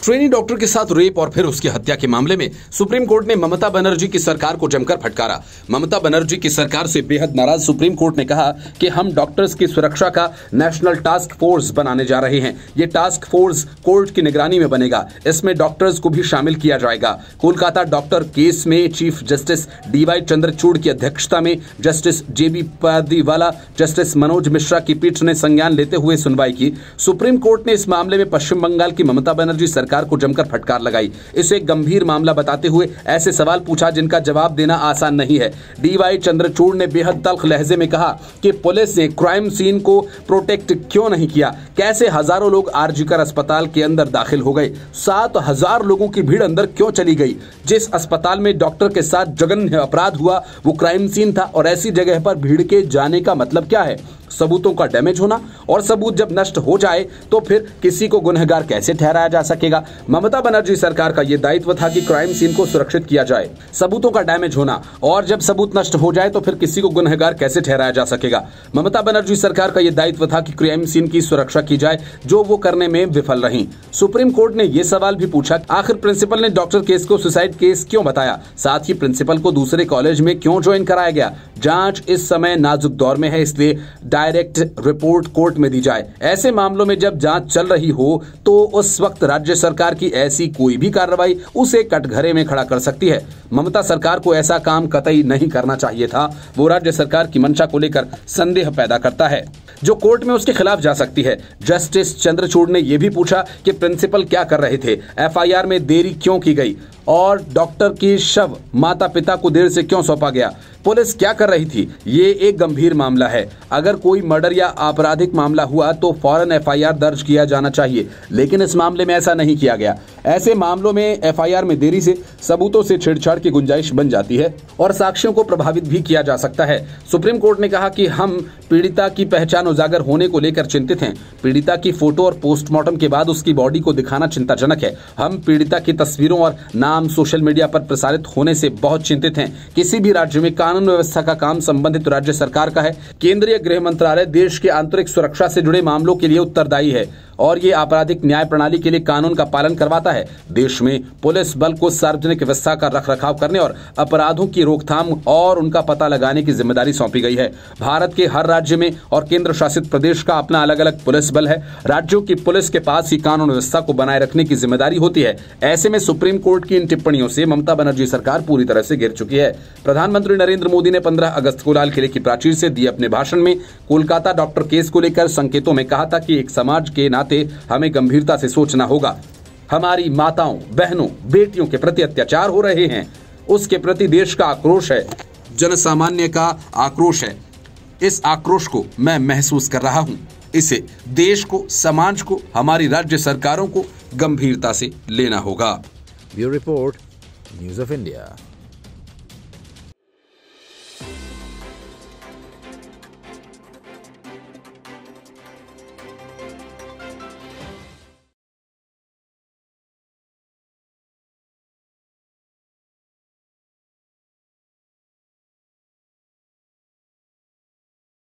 Trainee doctor के साथ rape और फिर उसकी हत्या के मामले में सुप्रीम कोर्ट ने ममता बनर्जी की सरकार को जमकर फटकारा। ममता बनर्जी की सरकार से बेहद नाराज सुप्रीम कोर्ट ने कहा कि हम डॉक्टर्स की सुरक्षा का नेशनल टास्क फोर्स बनाने जा रहे हैं। ये टास्क फोर्स कोर्ट की निगरानी में बनेगा। इसमें डॉक्टर्स को भी शामिल किया जाएगा। कोलकाता डॉक्टर केस में चीफ जस्टिस DY चंद्रचूड़ की अध्यक्षता में justice JB Pardiwala, justice Manoj Mishra की पीठ ने संज्ञान लेते हुए सुनवाई की। सुप्रीम कोर्ट ने इस मामले में पश्चिम बंगाल की ममता बनर्जी सरकार को जमकर फटकार लगाई। इसे गंभीर मामला बताते हुए ऐसे सवाल पूछा जिनका जवाब देना आसान नहीं है। DY चंद्रचूड़ ने बेहद तल्ख लहजे में कहा कि पुलिस ने क्राइम सीन को प्रोटेक्ट क्यों नहीं किया। कैसे हजारों लोग आरजीकर अस्पताल के अंदर दाखिल हो गए। 7,000 लोगों की भीड़ अंदर क्यों चली गई। जिस अस्पताल में डॉक्टर के साथ जघन्य अपराध हुआ वो क्राइम सीन था, और ऐसी जगह पर भीड़ के जाने का मतलब क्या है। सबूतों का डैमेज होना, और सबूत जब नष्ट हो जाए तो फिर किसी को गुनहगार कैसे ठहराया जा सकेगा। ममता बनर्जी सरकार का यह दायित्व था कि क्राइम सीन को सुरक्षित किया जाए। सबूतों का डैमेज होना, और जब सबूत नष्ट हो जाए तो फिर किसी को गुनहगार कैसे ठहराया जा सकेगा। ममता बनर्जी सरकार का यह दायित्व था कि क्राइम सीन की सुरक्षा की जाए, जो वो करने में विफल रही। सुप्रीम कोर्ट ने यह सवाल भी पूछा, आखिर प्रिंसिपल ने डॉक्टर केस को सुसाइड केस क्यों बताया। साथ ही प्रिंसिपल को दूसरे कॉलेज में क्यों ज्वाइन कराया गया। जांच इस समय नाजुक दौर में है, इसलिए डायरेक्ट रिपोर्ट कोर्ट में दी जाए। ऐसे मामलों में जब जांच चल रही हो तो उस वक्त राज्य सरकार की ऐसी कोई भी कार्रवाई उसे कटघरे में खड़ा कर सकती है। ममता सरकार को ऐसा काम कतई नहीं करना चाहिए था। वो राज्य सरकार की मंशा को लेकर संदेह पैदा करता है जो कोर्ट में उसके खिलाफ जा सकती है। जस्टिस चंद्रचूड़ ने यह भी पूछा कि प्रिंसिपल क्या कर रहे थे, FIR में देरी क्यों की गई, और डॉक्टर की शव माता पिता को देर से क्यों सौंपा गया। पुलिस क्या कर रही थी। ये एक गंभीर मामला है। अगर कोई मर्डर या आपराधिक मामला हुआ तो फौरन FIR दर्ज किया जाना चाहिए, लेकिन इस मामले में ऐसा नहीं किया गया। ऐसे मामलों में FIR में देरी से सबूतों से छेड़छाड़ की गुंजाइश बन जाती है और साक्ष्यों को प्रभावित भी किया जा सकता है। सुप्रीम कोर्ट ने कहा कि हम पीड़िता की पहचान उजागर होने को लेकर चिंतित हैं। पीड़िता की फोटो और पोस्टमार्टम के बाद उसकी बॉडी को दिखाना चिंताजनक है। हम पीड़िता की तस्वीरों और नाम सोशल मीडिया पर प्रसारित होने से बहुत चिंतित हैं। किसी भी राज्य में कानून व्यवस्था का काम संबंधित राज्य सरकार का है। केंद्रीय गृह मंत्रालय देश की आंतरिक सुरक्षा से जुड़े मामलों के लिए उत्तरदायी है और ये आपराधिक न्याय प्रणाली के लिए कानून का पालन करवाता है। देश में पुलिस बल को सार्वजनिक व्यवस्था का रखरखाव करने और अपराधों की रोकथाम और उनका पता लगाने की जिम्मेदारी सौंपी गई है। भारत के हर राज्य में और केंद्र शासित प्रदेश का अपना अलग अलग पुलिस बल है। राज्यों की पुलिस के पास ही कानून व्यवस्था को बनाए रखने की जिम्मेदारी होती है। ऐसे में सुप्रीम कोर्ट की इन टिप्पणियों से ममता बनर्जी सरकार पूरी तरह से गिर चुकी है। प्रधानमंत्री नरेंद्र मोदी ने 15 अगस्त को लाल किले की प्राचीर से दिए अपने भाषण में कोलकाता डॉक्टर केस को लेकर संकेतों में कहा था कि एक समाज के नाते हमें गंभीरता से सोचना होगा। हमारी माताओं, बहनों, बेटियों के प्रति अत्याचार हो रहे हैं, उसके प्रति देश का आक्रोश है, जनसामान्य का आक्रोश है। इस आक्रोश को मैं महसूस कर रहा हूं। इसे देश को, समाज को, हमारी राज्य सरकारों को गंभीरता से लेना होगा। Bureau report, news of India.